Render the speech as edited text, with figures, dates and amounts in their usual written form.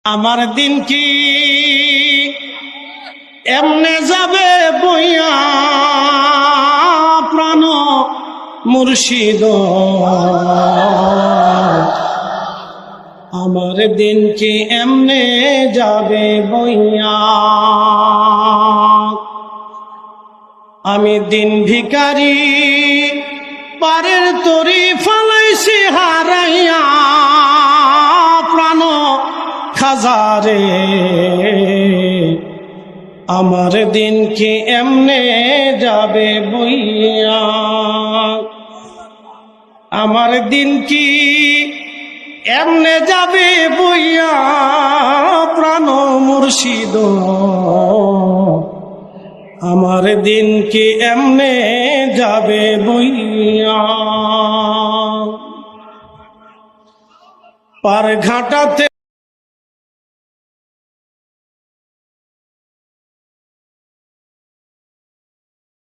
আমার দিন কি এমনে যাবে বইয়া প্রাণ মুর্শিদ, আমার দিন কি এমনে যাবে বইয়া। আমি দিন ভিখারি পারের তরি ফালাইছি হারাইয়া প্রাণ খাজারে, আমার দিন কি এমনে যাবে বইয়া। আমার দিন কি এমনে যাবে বইয়া প্রাণ মুর্শিদ, আমার দিন কি এমনে যাবে বইয়া। পার ঘাটাতে